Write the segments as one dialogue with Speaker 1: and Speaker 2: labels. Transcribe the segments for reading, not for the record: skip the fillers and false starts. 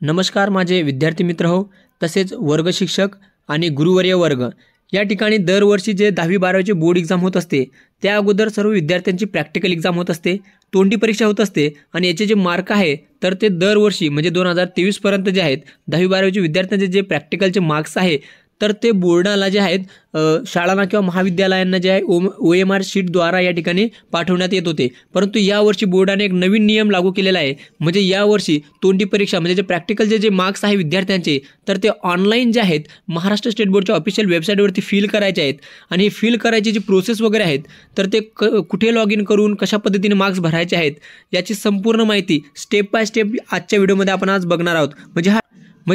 Speaker 1: नमस्कार माझे विद्यार्थी मित्र हो, तसेच वर्ग शिक्षक आणि गुरुवर्य वर्ग। या ठिकाणी दरवर्षी जे 10वी 12वीचे बोर्ड एग्जाम होत असते त्या अगोदर सर्व विद्यार्थ्यांची प्रॅक्टिकल एग्जाम होत असते, तोंडी परीक्षा होत असते आणि याचे जे मार्क आहे तर ते दरवर्षी म्हणजे 2023 पर्यंत जे आहेत 10वी 12वीचे विद्यार्थ्यांचे जे प्रॅक्टिकलचे मार्क्स आहे तर ते बोर्डाला जे आहेत शाळांना किंवा महाविद्यालयांना जे आहे OMR शीटद्वारा या ठिकाणी पाठवण्यात येत होते। परंतु यावर्षी बोर्डाने एक नवीन नियम लागू केलेला आहे, म्हणजे यावर्षी तोंडी परीक्षा म्हणजे जे प्रॅक्टिकलचे जे मार्क्स आहे विद्यार्थ्यांचे तर ते ऑनलाईन जे आहेत महाराष्ट्र स्टेट बोर्डच्या ऑफिशियल वेबसाईटवरती फिल करायचे आहेत। आणि फिल करायची जी प्रोसेस वगैरे आहेत तर ते कुठे लॉग इन करून कशा पद्धतीने मार्क्स भरायचे आहेत याची संपूर्ण माहिती स्टेप बाय स्टेप आजच्या व्हिडिओमध्ये आपण आज बघणार आहोत। म्हणजे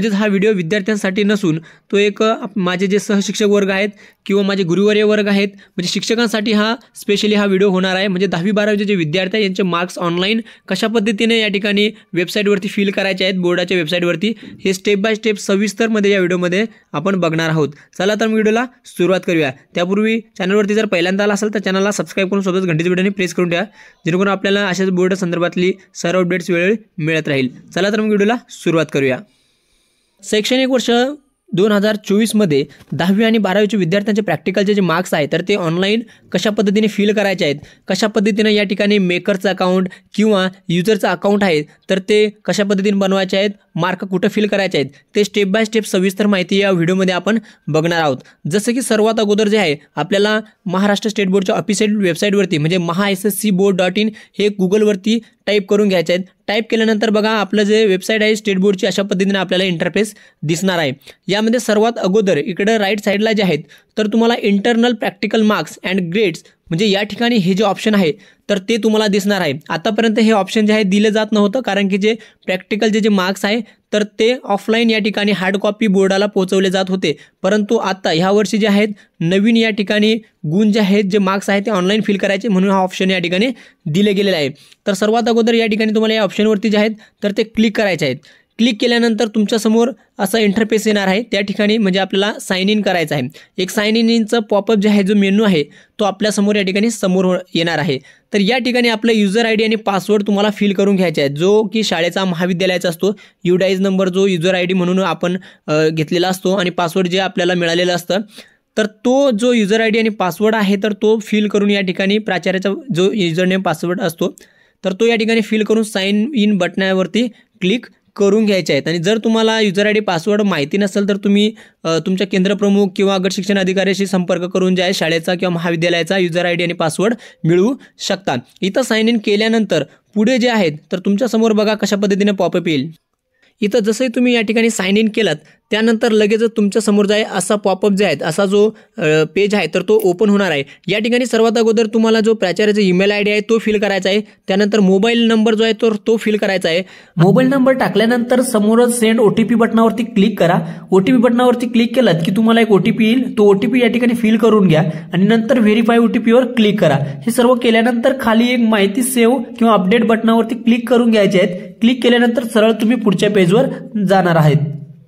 Speaker 1: हा व्हिडिओ विद्यार्थ्यांसाठी नसून तो एक माझे जे सहशिक्षक वर्ग आहेत किंवा माझे गुरुवर्य वर्ग आहेत म्हणजे शिक्षकांसाठी हा स्पेशली हा व्हिडिओ होणार आहे। म्हणजे 10वी 12वीचे जे विद्यार्थी आहेत यांचे मार्क्स ऑनलाईन कशा पद्धतीने या ठिकाणी वेबसाईटवरती फिल करायचे आहेत बोर्डाच्या वेबसाईटवरती हे स्टेप बाय स्टेप सविस्तरमध्ये या व्हिडिओमध्ये आपण बघणार आहोत। चला तर व्हिडिओला सुरुवात करूया। त्यापूर्वी चॅनलवरती जर पहिल्यांदा आला असेल तर चॅनलला सबस्क्राइब करून सोबत घंटीच्या बटनने प्रेस करून ठेवा, जेणेकरून आपल्याला अशाच बोर्ड संदर्भातली सर्व अपडेट्स वेळोवेळी मिळत राहील। चला तर व्हिडिओला सुरुवात करूया। शैक्षणिक वर्ष 2024 मध्ये 10वी आणि 12वीचे विद्यार्थ्यांचे प्रॅक्टिकलचे जे मार्क्स आहेत तर ते ऑनलाईन कशा पद्धतीने फिल करायचे आहेत, कशा पद्धतीने या ठिकाणी मेकरचं अकाउंट किंवा युजरचं अकाउंट आहे तर ते कशा पद्धतीने बनवायचे आहेत, मार्क कुठं फिल करायचे आहेत ते स्टेप बाय स्टेप सविस्तर माहिती या व्हिडिओमध्ये आपण बघणार आहोत। जसं की सर्वात अगोदर जे आहे आपल्याला महाराष्ट्र स्टेट बोर्डच्या ऑफिशियल वेबसाईटवरती म्हणजे mahasscboard.in हे गुगलवरती टाईप करून घ्यायचे आहेत। टाईप केल्यानंतर बघा आपलं जे वेबसाईट आहे स्टेट बोर्डची अशा पद्धतीने आपल्याला इंटरफेस दिसणार आहे। यामध्ये सर्वात अगोदर इकडे राईट साईडला जे आहेत तर तुम्हाला internal practical marks and grades म्हणजे या ठिकाणी हे जे ऑप्शन आहे तर ते तुम्हाला दिसणार आहे। आतापर्यंत हे ऑप्शन जे आहे दिले जात नव्हतं, कारण की जे प्रॅक्टिकलचे जे मार्क्स आहे तर ते ऑफलाईन या ठिकाणी हार्ड कॉपी बोर्डाला पोहोचवले जात होते, परंतु आता ह्या वर्षी जे आहेत नवीन या ठिकाणी गुण जे आहेत जे मार्क्स आहेत ते ऑनलाईन फिल करायचे म्हणून हा ऑप्शन या ठिकाणी दिले गेलेला आहे। तर सर्वात अगोदर या ठिकाणी तुम्हाला या ऑप्शनवरती जे आहेत तर ते क्लिक करायचे आहेत। क्लिक केल्यानंतर तुमच्यासमोर असा इंटरफेस येणार आहे, त्या ठिकाणी म्हणजे आपल्याला साइन इन करायचं आहे। एक साइन इनचं पॉपअप जे आहे जो मेनू आहे तो आपल्यासमोर या ठिकाणी समोर येणार आहे। तर या ठिकाणी आपलं युजर ID आणि पासवर्ड तुम्हाला फिल करून घ्यायचा आहे, जो की शाळेचा महाविद्यालयाचा असतो। UDIS नंबर जो युजर ID म्हणून आपण घेतलेला असतो आणि पासवर्ड जे आपल्याला मिळालेलं असतं तर तो जो युजर ID आणि पासवर्ड आहे तर तो फिल करून या ठिकाणी प्राचार्याचा जो युजर नेम पासवर्ड असतो तर तो या ठिकाणी फिल करून साइन इन बटनावरती क्लिक करून घ्यायचे आहेत। आणि जर तुम्हाला युजर ID पासवर्ड माहिती नसेल तर तुम्ही तुमच्या केंद्रप्रमुख किंवा गट शिक्षण अधिकाऱ्याशी संपर्क करून जे आहे शाळेचा किंवा महाविद्यालयाचा युजर ID आणि पासवर्ड मिळवू शकता। इथं साइन इन केल्यानंतर पुढे जे आहेत तर तुमच्यासमोर बघा कशा पद्धतीने पॉपअप येईल। इथं जसंही तुम्ही या ठिकाणी साइन इन केलात त्यानंतर लगेचच तुमच्या समोर जाय असा पॉपअप जे आहे असा जो पेज आहे तर तो ओपन होणार आहे। या ठिकाणी सर्वात अगोदर तुम्हाला जो प्राचार्याचा ईमेल ID आहे तो फिल करायचा आहे, त्यानंतर मोबाईल नंबर जो आहे तो फिल करायचा आहे। मोबाईल नंबर टाकल्यानंतर समोरच सेंड OTP बटनावरती क्लिक करा। OTP बटनावरती क्लिक केलात की तुम्हाला एक OTP येईल, तो OTP या ठिकाणी फिल करून घ्या आणि नंतर व्हेरीफाय OTP वर क्लिक करा। हे सर्व केल्यानंतर खाली एक माहिती सेव्ह किंवा अपडेट बटनावरती क्लिक करून घ्यायचे आहेत। क्लिक केल्यानंतर सरळ तुम्ही पुढच्या पेजवर जाणार आहेत।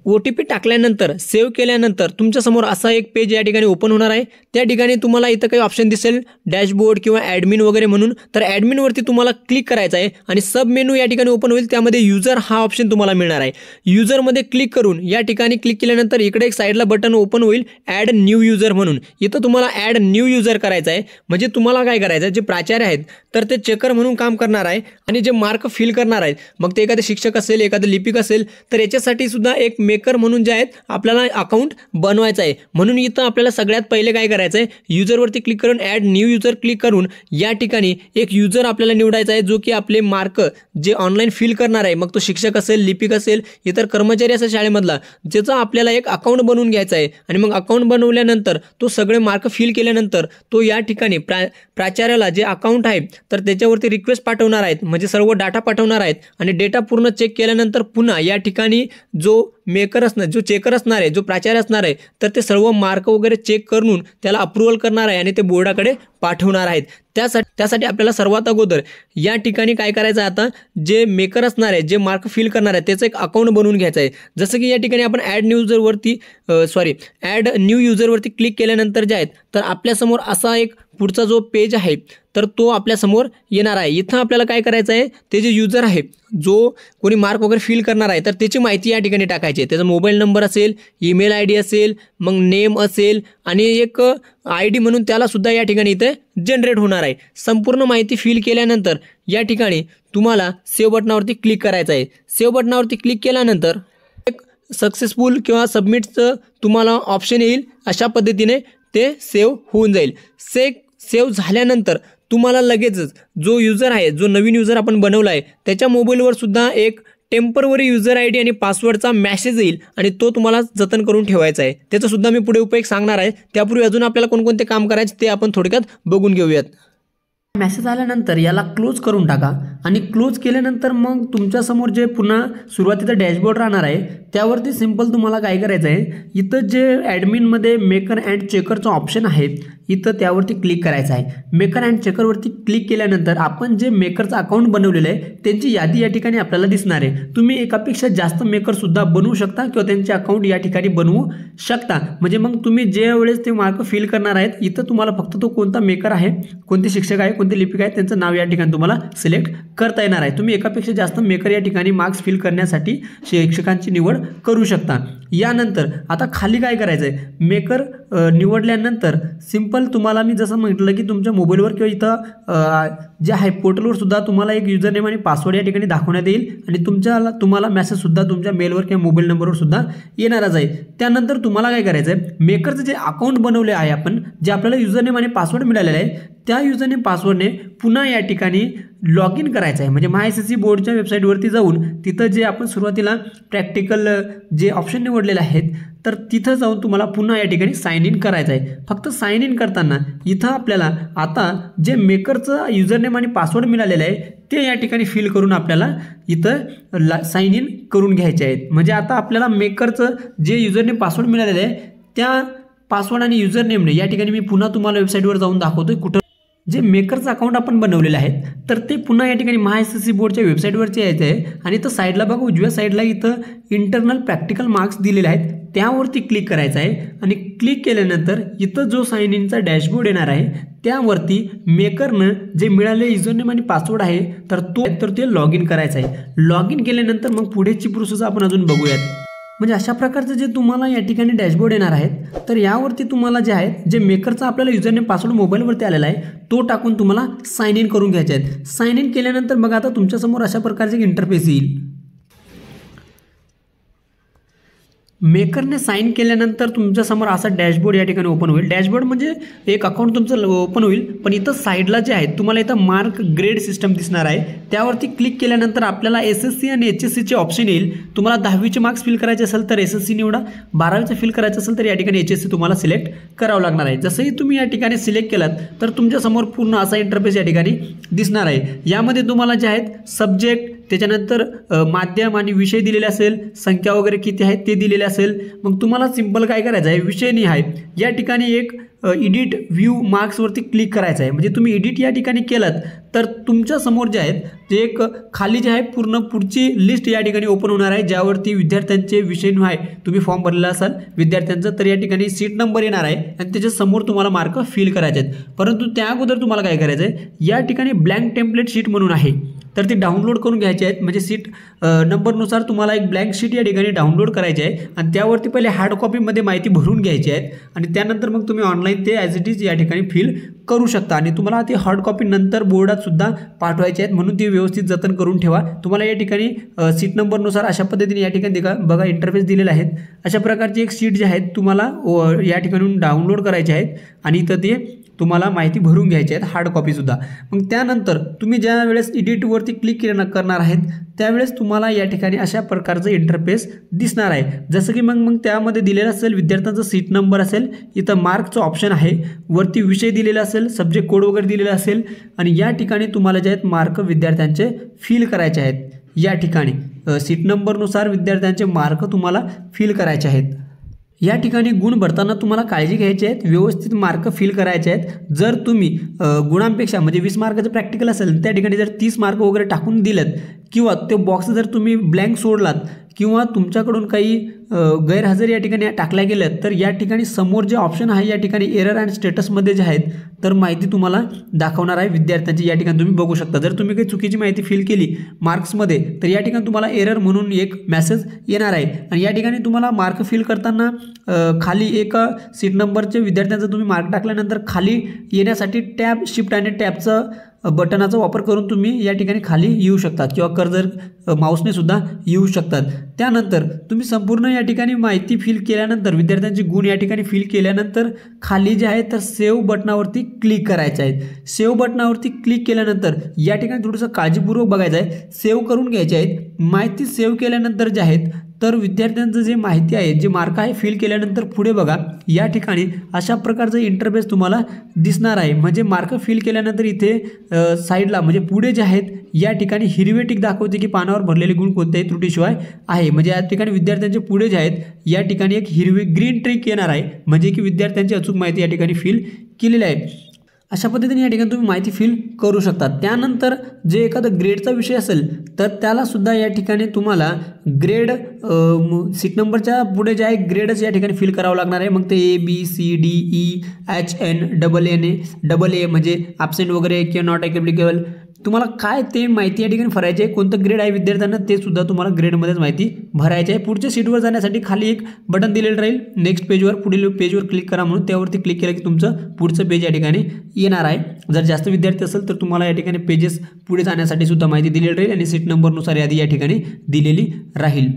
Speaker 1: OTP टाकल्यानंतर सेव्ह केल्यानंतर तुमच्यासमोर असा एक पेज या ठिकाणी ओपन होणार आहे। त्या ठिकाणी तुम्हाला इथं काही ऑप्शन दिसेल डॅशबोर्ड किंवा ॲडमिन वगैरे म्हणून, तर ॲडमिनवरती तुम्हाला क्लिक करायचं आहे आणि सब मेनू या ठिकाणी ओपन होईल, त्यामध्ये युजर हा ऑप्शन तुम्हाला मिळणार आहे। युजरमध्ये क्लिक करून या ठिकाणी क्लिक केल्यानंतर इकडे एक साईडला बटन ओपन होईल ॲड न्यू युजर म्हणून, इथं तुम्हाला ॲड न्यू युजर करायचं आहे। म्हणजे तुम्हाला काय करायचं आहे, जे प्राचार्य आहेत तर ते चेकर म्हणून काम करणार आहे आणि जे मार्क फिल करणार आहेत मग ते एखादे शिक्षक असेल एखादे लिपिक असेल तर याच्यासाठी सुद्धा एक मेकर म्हणून जे आहेत आपल्याला अकाउंट बनवायचं आहे। म्हणून इथं आपल्याला सगळ्यात पहिले काय करायचं आहे, युजरवरती क्लिक करून ॲड न्यू युजर क्लिक करून या ठिकाणी एक युजर आपल्याला निवडायचा आहे जो की आपले मार्क जे ऑनलाईन फिल करणार आहे, मग तो शिक्षक असेल लिपिक असेल इतर कर्मचारी असेल शाळेमधला, ज्याचा आपल्याला एक अकाउंट बनवून घ्यायचा आहे। आणि मग अकाउंट बनवल्यानंतर तो सगळे मार्क फिल केल्यानंतर तो या ठिकाणी प्राचार्याला जे अकाउंट आहे तर त्याच्यावरती रिक्वेस्ट पाठवणार आहेत, म्हणजे सर्व डाटा पाठवणार आहेत आणि डेटा पूर्ण चेक केल्यानंतर पुन्हा या ठिकाणी जो मेकर असणार जो चेकर असणार आहे जो प्राचार्य असणार आहे तर ते सर्व मार्क वगैरे चेक करून त्याला अप्रूव्हल करणार आहे आणि ते बोर्डाकडे पाठवणार आहेत। त्यासाठी आपल्याला सर्वात अगोदर या ठिकाणी काय करायचं आहे, आता जे मेकर असणार आहे जे मार्क फिल करणार आहे त्याचं एक अकाउंट बनवून घ्यायचं आहे। जसं की या ठिकाणी आपण ॲड न्यू युजरवरती क्लिक केल्यानंतर जे आहेत तर आपल्यासमोर असा एक पुढचा जो पेज आहे तर तो आपल्यासमोर येणार आहे। इथं आपल्याला काय करायचं आहे, ते जे यूजर आहे, जो कोणी मार्क वगैरे फिल करणार आहे तर त्याची माहिती या ठिकाणी टाकायची आहे। त्याचा मोबाईल नंबर असेल, ईमेल आय डी असेल, मग नेम असेल आणि एक आय डी म्हणून त्याला सुद्धा या ठिकाणी इथे जनरेट होणार आहे। संपूर्ण माहिती फिल केल्यानंतर या ठिकाणी तुम्हाला सेव्ह बटनावरती क्लिक करायचं आहे। सेव्ह बटनावरती क्लिक केल्यानंतर एक सक्सेसफुल किंवा सबमिटचं तुम्हाला ऑप्शन येईल। अशा पद्धतीने ते सेव्ह होऊन जाईल। सेव्ह झाल्यानंतर तुम्हाला लगेचच जो यूजर आहे, जो नवीन यूजर आपण बनवला आहे, त्याच्या मोबाईलवर सुद्धा एक टेम्पररी यूजर आय डी आणि पासवर्डचा मेसेज येईल आणि तो तुम्हाला जतन करून ठेवायचा आहे। त्याचा सुद्धा मी पुढे उपयोग सांगणार आहे। त्यापूर्वी अजून आपल्याला कोणकोणते काम करायचे ते आपण थोडक्यात बघून घेऊयात। मेसेज आल्यानंतर याला क्लोज करून टाका आणि क्लोज केल्यानंतर मग तुमच्यासमोर जे पुन्हा सुरुवातीचा डॅशबोर्ड राहणार आहे त्यावरती सिंपल तुम्हाला काय करायचं आहे, इथं जे ॲडमिनमध्ये मेकर अँड चेकरचं ऑप्शन आहे इथं त्यावरती क्लिक करायचं आहे। मेकर अँड चेकरवरती क्लिक केल्यानंतर आपण जे मेकरचं अकाउंट बनवलेलं आहे त्यांची यादी या ठिकाणी आपल्याला दिसणार आहे। तुम्ही एकापेक्षा जास्त मेकरसुद्धा बनवू शकता किंवा त्यांचे अकाउंट या ठिकाणी बनवू शकता। म्हणजे मग तुम्ही ज्या वेळेस ते मार्क फिल करणार आहेत इथं तुम्हाला फक्त तो कोणता मेकर आहे, कोणते शिक्षक आहे, कोणते लिपिक आहे त्यांचं नाव या ठिकाणी तुम्हाला सिलेक्ट करता येणार आहे। तुम्ही एकापेक्षा जास्त मेकर या ठिकाणी मार्क्स फिल करण्यासाठी शिक्षकांची निवड करू शकता। यानंतर आता खाली काय करायचं आहे, मेकर निवडल्यानंतर सिंपल तुम्हाला मी जसं म्हटलं की तुमच्या मोबाईलवर किंवा इथं जे आहे पोर्टलवर सुद्धा तुम्हाला एक युजर नेम आणि पासवर्ड या ठिकाणी दाखवण्यात येईल आणि तुम्हाला मेसेज सुद्धा तुमच्या मेलवर किंवा मोबाईल नंबरवर सुद्धा येणारच आहे। त्यानंतर तुम्हाला काय करायचं आहे, मेकरचं जे अकाउंट बनवले आहे आपण, जे आपल्याला युजर नेम आणि पासवर्ड मिळालेलं आहे त्या युजर नेम पासवर्डने पुन्हा या ठिकाणी लॉग इन करायचं आहे। म्हणजे MySSC बोर्डच्या वेबसाईटवरती जाऊन तिथं जे आपण सुरुवातीला प्रॅक्टिकल जे ऑप्शन निवडलेले आहेत तर तिथं जाऊन तुम्हाला पुन्हा या ठिकाणी साइन इन करायचं आहे। फक्त साइन इन करताना इथं आपल्याला आता जे मेकरचं युजर नेम आणि पासवर्ड मिळालेलं आहे ते या ठिकाणी फिल करून आपल्याला इथं साइन इन करून घ्यायचे आहेत। म्हणजे आता आपल्याला मेकरचं जे युजर नेम पासवर्ड मिळालेलं आहे त्या पासवर्ड आणि युजर नेमने या ठिकाणी मी पुन्हा तुम्हाला वेबसाईटवर जाऊन दाखवतोय कुठं जे मेकरचं अकाउंट आपण बनवलेलं आहे तर ते पुन्हा या ठिकाणी MySSC बोर्डच्या वेबसाईटवरती यायचं आहे आणि इथं साईडला बघा उजव्या साईडला इथं इंटरनल प्रॅक्टिकल मार्क्स दिलेले आहेत त्यावरती क्लिक करायचं आहे आणि क्लिक केल्यानंतर इथं जो साइन इनचा डॅशबोर्ड येणार आहे त्यावरती मेकरनं जे मिळालेले युजरनेम आणि पासवर्ड आहे तर ते लॉग इन करायचं आहे। लॉग इन केल्यानंतर मग पुढेची प्रोसेस आपण अजून बघूयात। म्हणजे अशा प्रकारचं जे तुम्हाला या ठिकाणी डॅशबोर्ड येणार आहेत तर यावरती तुम्हाला जे आहे जे मेकरचा आपल्याला युजरनेम पासवर्ड मोबाईलवरती आलेला आहे तो टाकून तुम्हाला साइन इन करून घ्यायचे आहेत। साइन इन केल्यानंतर बघा आता तुमच्यासमोर अशा प्रकारचे इंटरफेस येईल। मेकरने साइन केल्यानंतर तुमच्यासमोर असा डॅशबोर्ड या ठिकाणी ओपन होईल। डॅशबोर्ड म्हणजे एक अकाउंट तुमचं ओपन होईल, पण इथं साईडला जे आहे तुम्हाला इथं मार्क ग्रेड सिस्टम दिसणार आहे त्यावरती क्लिक केल्यानंतर आपल्याला SSC आणि HSCचे ऑप्शन येईल। तुम्हाला 10वीचे मार्क्स फिल करायचे असेल तर SSC निवडा, 12वीचे फिल करायचं असेल तर या ठिकाणी HSC तुम्हाला सिलेक्ट करावं लागणार आहे। जसंही तुम्ही या ठिकाणी सिलेक्ट केलात तर तुमच्यासमोर पूर्ण असा इंटरफेस या ठिकाणी दिसणार आहे। यामध्ये तुम्हाला जे आहेत सब्जेक्ट, त्याच्यानंतर माध्यम आणि विषय दिलेले असेल, संख्या वगैरे किती आहेत ते दिलेले असेल। मग तुम्हाला सिंपल काय करायचं आहे, विषय निहाय या ठिकाणी एक एडिट व्ह्यू मार्क्सवरती क्लिक करायचं आहे। म्हणजे तुम्ही एडिट या ठिकाणी केलात तर तुमच्या समोर जे आहेत ते एक खाली जे आहे पूर्ण पुढची लिस्ट या ठिकाणी ओपन होणार आहे ज्यावरती विद्यार्थ्यांचे विषय आहे तुम्ही फॉर्म भरलेला असाल विद्यार्थ्यांचा तर या ठिकाणी सीट नंबर येणार आहे आणि त्याच्या समोर तुम्हाला मार्क फिल करायचे आहेत। परंतु त्या अगोदर तुम्हाला काय करायचं आहे, या ठिकाणी ब्लँक टेम्पलेट शीट म्हणून आहे तर ती डाउनलोड करून घ्यायची आहेत। म्हणजे सीट नंबरनुसार तुम्हाला एक ब्लँक शीट या ठिकाणी डाउनलोड करायची आहे आणि त्यावरती पहिले हार्ड कॉपीमध्ये माहिती भरून घ्यायची आहे आणि त्यानंतर मग तुम्ही ऑनलाईन ते ॲज इट इज या ठिकाणी फिल करू शकता आणि तुम्हाला ती हार्ड कॉपी नंतर बोर्डात सुद्धा पाठवायची आहेत म्हणून ती व्यवस्थित जतन करून ठेवा। तुम्हाला या ठिकाणी सीट नंबरनुसार अशा पद्धतीने या ठिकाणी बघा इंटरफेस दिलेले आहेत। अशा प्रकारची एक शीट जी आहेत तुम्हाला या ठिकाणी डाउनलोड करायची आहेत आणि इथं ते तुम्हाला माहिती भरून घ्यायची आहेत हार्ड कॉपीसुद्धा। मग त्यानंतर तुम्ही ज्या वेळेस एडिटवरती क्लिक करणार आहेत त्यावेळेस तुम्हाला या ठिकाणी अशा प्रकारचं इंटरफेस दिसणार आहे। जसं की मग त्यामध्ये दिलेलं असेल विद्यार्थ्यांचा सीट नंबर असेल, इथं मार्कचं ऑप्शन आहे, वरती विषय दिलेला असेल, सब्जेक्ट कोड वगैरे दिलेला असेल आणि या ठिकाणी तुम्हाला जे आहेत मार्क विद्यार्थ्यांचे फिल करायचे आहेत। या ठिकाणी सीट नंबरनुसार विद्यार्थ्यांचे मार्क तुम्हाला फिल करायचे आहेत। या ठिकाणी गुण भरताना तुम्हाला काळजी घ्यायची आहे, व्यवस्थित मार्क फिल करायचे आहेत। जर तुम्ही गुणांपेक्षा म्हणजे 20 मार्काचं प्रॅक्टिकल असेल त्या ठिकाणी जर 30 मार्क वगैरे टाकून दिलेत किंवा ते बॉक्स जर तुम्ही ब्लँक सोडलात किंवा तुमच्याकडून काही गैरहजर या ठिकाणी टाकल्या गेल्या तर या ठिकाणी समोर जे ऑप्शन आहे या ठिकाणी एरर अँड स्टेटसमध्ये जे आहेत तर माहिती तुम्हाला दाखवणार आहे विद्यार्थ्यांची। या ठिकाणी तुम्ही बघू शकता जर तुम्ही काही चुकीची माहिती फिल केली मार्क्समध्ये तर या ठिकाणी तुम्हाला एरर म्हणून एक मेसेज येणार आहे। आणि या ठिकाणी तुम्हाला मार्क फिल करताना खाली एक सीट नंबरचे विद्यार्थ्यांचा तुम्ही मार्क टाकल्यानंतर खाली येण्यासाठी टॅब शिफ्ट आणि टॅबचं बटनाचा वापर करून तुम्ही या ठिकाणी खाली येऊ शकतात किंवा कर्सर माऊसने सुद्धा येऊ शकतात। त्यानंतर तुम्ही संपूर्ण या ठिकाणी माहिती फिल केल्यानंतर विद्यार्थ्यांचे गुण या ठिकाणी फिल केल्यानंतर खाली जे आहे तर सेव्ह बटनावरती क्लिक करायचे आहेत। सेव्ह बटनावरती क्लिक केल्यानंतर या ठिकाणी थोडंसं काळजीपूर्वक बघायचं आहे, सेव्ह करून घ्यायचे आहेत। माहिती सेव्ह केल्यानंतर जे आहेत तर विद्यार्थ्यांचं जे माहिती आहे जे मार्क आहे फिल केल्यानंतर पुढे बघा या ठिकाणी अशा प्रकारचं इंटरफेस तुम्हाला दिसणार आहे। म्हणजे मार्क फिल केल्यानंतर इथे साईडला म्हणजे पुढे जे आहेत या ठिकाणी हिरवे टिक दाखवते की पानावर भरलेले गुण कोणत्याही त्रुटीशिवाय आहे। म्हणजे या ठिकाणी विद्यार्थ्यांचे पुढे जे आहेत या ठिकाणी एक हिरवी ग्रीन ट्रिक येणार आहे म्हणजे की विद्यार्थ्यांची अचूक माहिती या ठिकाणी फिल केलेली आहे। अशा पद्धतीने या ठिकाणी तुम्ही माहिती फिल करू शकता। त्यानंतर जे एखादा ग्रेडचा विषय असेल तर त्याला सुद्धा या ठिकाणी तुम्हाला ग्रेड सीट नंबरच्या पुढे जे आहे ग्रेडच या ठिकाणी फिल करावं लागणार आहे। मग ते ABCDEHN म्हणजे ॲब्सेंट वगैरे किंवा नॉट ॲप्लिकेबल तुम्हाला काय ते माहिती या ठिकाणी भरायची आहे, कोणतं ग्रेड आहे विद्यार्थ्यांना ते सुद्धा तुम्हाला ग्रेडमध्येच माहिती भरायची आहे। पुढच्या सीटवर जाण्यासाठी खाली एक बटन दिलेलं राहील नेक्स्ट पेजवर, पुढील पेजवर क्लिक करा म्हणून त्यावरती क्लिक केलं की तुमचं पुढचं पेज या ठिकाणी येणार आहे। जर जास्त विद्यार्थी असेल तर तुम्हाला या ठिकाणी पेजेस पुढे जाण्यासाठी सुद्धा माहिती दिलेली राहील आणि सीट नंबरनुसार यादी या ठिकाणी दिलेली राहील।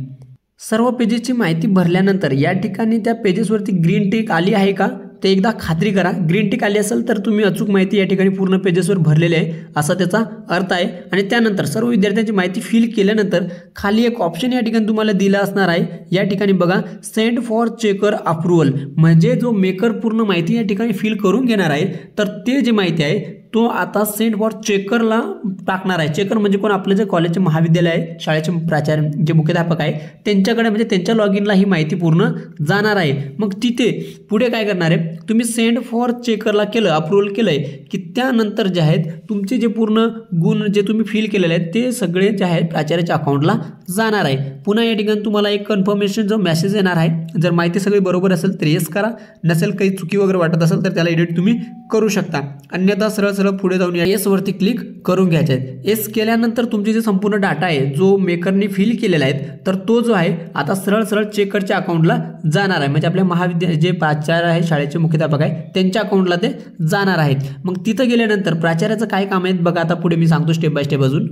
Speaker 1: सर्व पेजेसची माहिती भरल्यानंतर या ठिकाणी त्या पेजेसवरती ग्रीन टिक आली आहे का ते एकदा खात्री करा। ग्रीन टिक आली असेल तर तुम्ही अचूक माहिती या ठिकाणी पूर्ण पेजेसवर भरलेली आहे असा त्याचा अर्थ आहे। आणि त्यानंतर सर्व विद्यार्थ्यांची माहिती फिल केल्यानंतर खाली एक ऑप्शन या ठिकाणी तुम्हाला दिला असणार आहे। या ठिकाणी बघा सेंड फॉर चेकर अप्रूव्हल म्हणजे जो मेकर पूर्ण माहिती या ठिकाणी फिल करून घेणार आहे तर ते जे माहिती आहे तो आता सेंड फॉर चेकरला टाकणार आहे। चेकर म्हणजे कोण आपलं जे कॉलेजचे महाविद्यालय आहे शाळेचे प्राचार्य जे मुख्याध्यापक आहे त्यांच्याकडे म्हणजे त्यांच्या लॉगिनला ही माहिती पूर्ण जाणार आहे। मग तिथे पुढे काय करणार आहे तुम्ही सेंड फॉर चेकरला केलं अप्रूव्हल केलंय की त्यानंतर जे आहेत तुमचे जे पूर्ण गुण जे तुम्ही फिल केलेले आहेत ते सगळे जे आहेत प्राचार्याच्या अकाउंटला जाणार आहे। पुन्हा या ठिकाणी तुम्हाला एक कन्फर्मेशन जो मेसेज येणार आहे जर माहिती सगळी बरोबर असेल तर येस करा, नसेल काही चुकी वगैरे वाटत असेल तर त्याला एडिट तुम्ही करू शकता, अन्यथा सरळ सरळ पुढे जाऊन येस वरती क्लिक करून घ्यायचे आहे। येस केल्यानंतर तुमचे जे संपूर्ण डाटा आहे जो मेकरने फिल केलेला आहे तर तो जो आहे आता सरळ सरळ चेकरच्या अकाउंटला जाणार आहे। म्हणजे आपल्या महाविद्यालय जे प्राचार्य आहे शाळेचे मुख्याध्यापक आहे त्यांच्या अकाउंटला ते जाणार आहेत। मग तिथं गेल्यानंतर प्राचार्याचं काय काम आहे बघा आता पुढे मी सांगतो स्टेप बाय स्टेप अजून।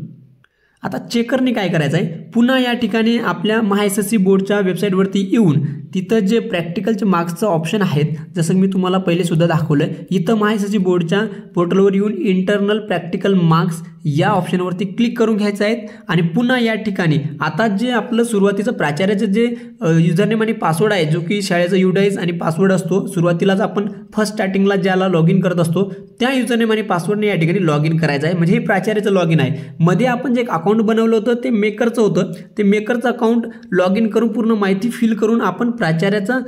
Speaker 1: आता चेकरने काय करायचं आहे पुन्हा या ठिकाणी आपल्या MySSC बोर्डच्या वेबसाईटवरती येऊन तिथं जे प्रॅक्टिकलचे मार्क्सचं ऑप्शन आहेत जसं मी तुम्हाला पहिले सुद्धा दाखवलं इथं MySSC बोर्डच्या पोर्टलवर येऊन इंटरनल प्रॅक्टिकल मार्क्स या ऑप्शनवरती क्लिक करून घ्यायचं आहे। आणि पुन्हा या ठिकाणी आता जे आपलं सुरुवातीचं प्राचार्याचं जे युजरनेम आणि पासवर्ड आहे जो की शाळेचा UDIS आणि पासवर्ड असतो सुरुवातीलाच आपण फर्स्ट स्टार्टिंगला ज्याला लॉग इन करत असतो त्या युजरनेम आणि पासवर्डने या ठिकाणी लॉग इन करायचं आहे। म्हणजे हे प्राचार्याचं लॉग इन आहे। मध्ये आपण जे अकाउंट बनवलं होतं ते मेकरचं होतं, ते मेकरचं अकाउंट लॉग इन करून पूर्ण माहिती फिल करून आपण प्राचार्याचा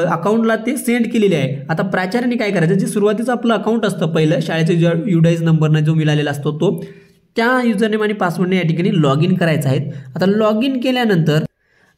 Speaker 1: अकाउंटला ते सेंड केलेले आहे। आता प्राचार्याने काय करायचं जे सुरुवातीचं आपलं अकाउंट असतं पहिलं शाळेचं UDIS नंबरने जो मिळालेला असतो तो त्या युजरनेम आणि पासवर्डने या ठिकाणी लॉग इन करायचं आहे। आता लॉग इन केल्यानंतर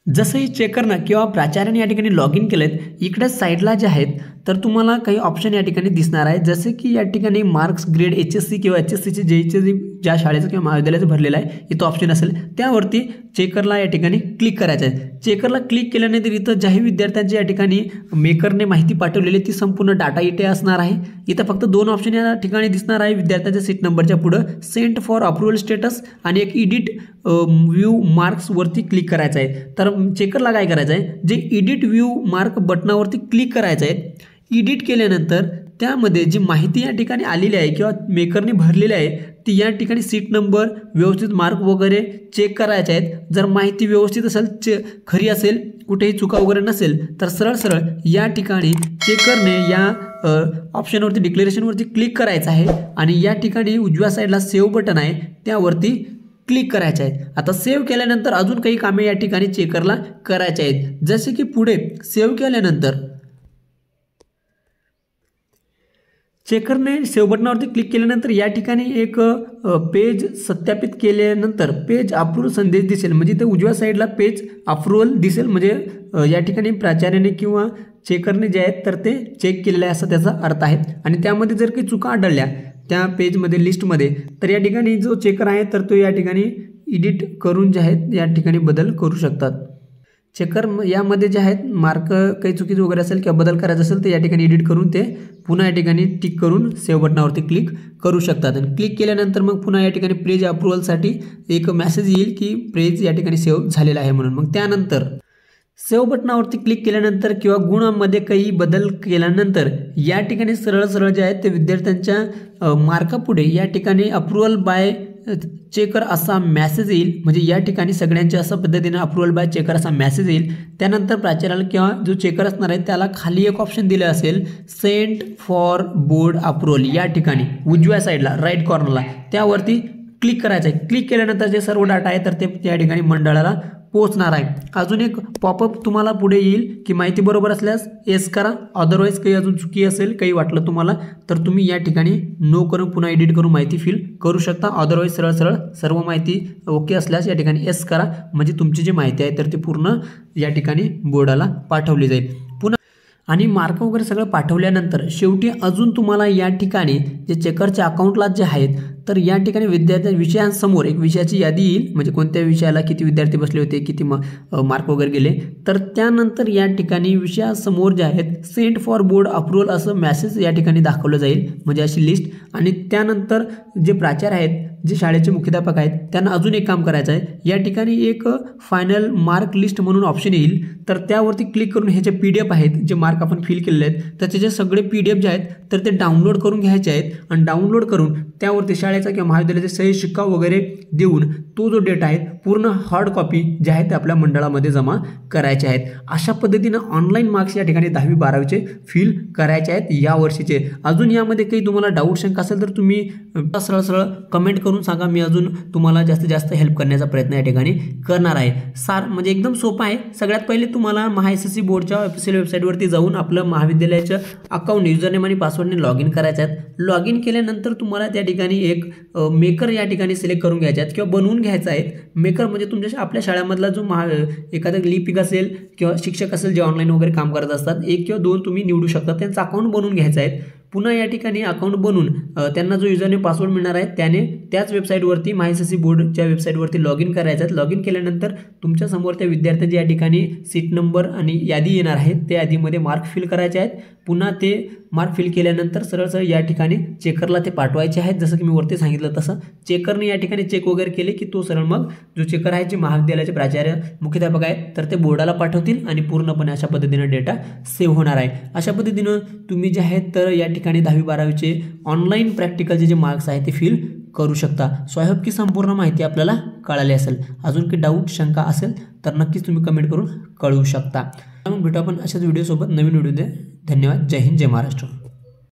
Speaker 1: जसंही चेकरनं किंवा प्राचार्याने या ठिकाणी लॉग इन केलेत इकडे साईडला जे आहेत तर तुम्हाला काही ऑप्शन या ठिकाणी दिसणार आहे जसे की या ठिकाणी मार्क्स ग्रेड HSC किंवा HSCचे जेईचे ज्या शाळेचं किंवा महाविद्यालयाचं भरलेलं आहे इथं ऑप्शन असेल त्यावरती चेकरला या ठिकाणी क्लिक करायचं आहे। चेकरला क्लिक केल्यानंतर इथं ज्याही विद्यार्थ्यांची या ठिकाणी मेकरने माहिती पाठवलेली ती संपूर्ण डाटा इथे असणार आहे। इथं फक्त दोन ऑप्शन या ठिकाणी दिसणार आहे विद्यार्थ्यांच्या सीट नंबरच्या पुढं सेंड फॉर अप्रूव्हल स्टेटस आणि एक एडिट व्ह्यू मार्क्स वरती क्लिक करायचं आहे। तर चेकरला काय करायचं आहे जे एडिट व्ह्यू मार्क बटनावरती क्लिक करायचं आहे। एडिट केल्यानंतर त्यामध्ये जी माहिती या ठिकाणी आलेली आहे किंवा मेकरने भरलेली आहे ती या ठिकाणी सीट नंबर व्यवस्थित मार्क वगैरे चेक करायचे आहेत। जर माहिती व्यवस्थित असेल खरी असेल कुठेही चुका वगैरे नसेल तर सरळ सरळ या ठिकाणी चेकरने या ऑप्शनवरती डिक्लेरेशनवरती क्लिक करायचं आहे आणि या ठिकाणी उजव्या साईडला सेव्ह बटन आहे त्यावरती क्लिक करायचे आहे। आता सेव्ह केल्यानंतर अजून काही कामे या ठिकाणी चेकरला करायचे आहेत जसे की पुढे सेव्ह केल्यानंतर चेकरने सेव्ह बटनावरती क्लिक केल्यानंतर या ठिकाणी एक पेज सत्यापित केल्यानंतर पेज अप्रूव्हल संदेश दिसेल, म्हणजे ते उजव्या साईडला पेज अप्रूव्हल दिसेल, म्हणजे या ठिकाणी प्राचार्याने किंवा चेकरने जे आहेत तर ते चेक केलेलं आहे असा त्याचा अर्थ आहे। आणि त्यामध्ये जर काही चुका आढळल्या त्या पेजमध्ये लिस्टमध्ये तर या ठिकाणी जो चेकर आहे तर तो या ठिकाणी एडिट करून जे आहेत या ठिकाणी बदल करू शकतात। चेकर यामध्ये जे आहेत मार्क काही चुकीचं वगैरे असेल किंवा बदल करायचा असेल तर या ठिकाणी एडिट करून ते पुन्हा या ठिकाणी टिक करून सेव्ह बटनावरती क्लिक करू शकतात। आणि क्लिक केल्यानंतर मग पुन्हा या ठिकाणी पेज अप्रूव्हलसाठी एक मेसेज येईल की पेज या ठिकाणी सेव्ह झालेला आहे म्हणून। मग त्यानंतर सेव्ह बटनावरती क्लिक केल्यानंतर किंवा गुणांमध्ये काही बदल केल्यानंतर या ठिकाणी सरळ सरळ जे आहेत ते विद्यार्थ्यांच्या मार्कापुढे या ठिकाणी अप्रूव्हल बाय चेकर असा मेसेज येईल, म्हणजे या ठिकाणी सगळ्यांच्या अशा पद्धतीने अप्रूव्हल बाय चेकर असा मेसेज येईल। त्यानंतर प्राचार्याला किंवा जो चेकर असणार आहे त्याला खाली एक ऑप्शन दिलं असेल सेंट फॉर बोर्ड अप्रूव्हल, या ठिकाणी उजव्या साईडला राईट कॉर्नरला त्यावरती क्लिक करायचं आहे। क्लिक केल्यानंतर जे सर्व डाटा आहे तर ते त्या ठिकाणी मंडळाला पोहोचणार आहे। अजून एक पॉपअप तुम्हाला पुढे येईल की माहिती बरोबर असल्यास येस करा, अदरवाईज काही अजून चुकी असेल काही वाटलं तुम्हाला तर तुम्ही या ठिकाणी नो करून पुन्हा एडिट करून माहिती फिल करू शकता। अदरवाईज सरळ सरळ सर्व माहिती ओके असल्यास या ठिकाणी येस करा, म्हणजे तुमची जी माहिती आहे तर ती पूर्ण या ठिकाणी बोर्डाला पाठवली जाईल। आणि मार्क वगैरे सगळं पाठवल्यानंतर शेवटी अजून तुम्हाला या ठिकाणी जे चेकरच्या अकाउंटला जे आहेत तर या ठिकाणी विषयांसमोर एक विषयाची यादी येईल, म्हणजे कोणत्या विषयाला किती विद्यार्थी बसले होते, किती मार्क वगैरे गेले, तर त्यानंतर या ठिकाणी विषयासमोर जे आहेत सेंट फॉर बोर्ड अप्रूव्हल असं मेसेज या ठिकाणी दाखवलं जाईल, म्हणजे अशी लिस्ट। आणि त्यानंतर जे प्राचार्य आहेत जे शाळेचे मुख्याध्यापक आहेत त्यांना अजून एक काम करायचं आहे, या ठिकाणी एक फायनल मार्क लिस्ट म्हणून ऑप्शन येईल तर त्यावरती क्लिक करून हे जे PDF आहेत जे मार्क आपण फिल केलेले आहेत तर त्याचे सगळे PDF जे आहेत तर ते डाउनलोड करून घ्यायचे आहेत आणि डाउनलोड करून त्यावरती शाळेचा किंवा महाविद्यालयाचे सही शिक्का वगैरे देऊन तो जो डेटा आहे पूर्ण हार्ड कॉपी जे आहे ते आपल्या मंडळामध्ये जमा करायचे आहेत। अशा पद्धतीनं ऑनलाईन मार्क्स या ठिकाणी 10वी 12वीचे फिल करायचे आहेत या वर्षीचे। अजून यामध्ये काही तुम्हाला डाऊट शंका असेल तर तुम्ही सरळ सरळ कमेंट करून सांगा, मी अजून तुम्हाला जास्तीत जास्त हेल्प करण्याचा प्रयत्न या ठिकाणी करणार आहे। म्हणजे एकदम सोपं आहे। सगळ्यात पहिले तुम्हाला महाSSC बोर्डच्या ऑफिशियल वेबसाईटवरती जाऊन आपलं महाविद्यालयाचं अकाउंट युजरनेम आणि पासवर्डने लॉग इन करायचं आहे। लॉग इन केल्यानंतर तुम्हाला त्या ठिकाणी एक मेकर या ठिकाणी सिलेक्ट करून घ्यायचे आहेत किंवा बनवून घ्यायचा आहे। मेकर म्हणजे तुमच्या आपल्या शाळेमधला जो एखादा लिपिक असेल किंवा शिक्षक असेल जे ऑनलाईन वगैरे काम करत असतात, 1 किंवा 2 तुम्ही निवडू शकता, त्यांचं अकाउंट बनवून घ्यायचं आहे। पुन्हा या ठिकाणी अकाउंट बनवून त्यांना जो युजरनेम पासवर्ड मिळणार आहे त्याने त्याच वेबसाईटवरती महाSSC बोर्डच्या वेबसाईटवरती लॉग इन करायचं आहे। लॉग इन केल्यानंतर तुमच्या समोर त्या विद्यार्थ्यांची या ठिकाणी सीट नंबर आणि यादी येणार आहे, त्या यादीमध्ये मार्क फिल करायचे आहेत। पुन्हा ते मार्क फिल केल्यानंतर सरळ सरळ या ठिकाणी चेकरला ते पाठवायचे आहेत, जसं की मी वरती सांगितलं तसं। चेकरने या ठिकाणी चेक वगैरे केले की तो सरळ मग जो चेकर आहे जे महाविद्यालयाचे प्राचार्य मुख्याध्यापक आहेत तर ते बोर्डाला पाठवतील आणि पूर्णपणे अशा पद्धतीने डेटा सेव्ह होणार आहे। अशा पद्धतीनं तुम्ही जे आहेत तर या ठिकाणी 10वी 12वीचे ऑनलाईन प्रॅक्टिकलचे जे मार्क्स आहेत ते फिल करू शकता। सो आय होप की संपूर्ण माहिती आपल्याला कळाली असेल। अजून काही डाऊट शंका असेल तर नक्कीच तुम्ही कमेंट करून कळवू शकता। मग भेटू आपण अशाच व्हिडिओसोबत नवीन व्हिडिओ दे। धन्यवाद। जय हिंद, जय महाराष्ट्र।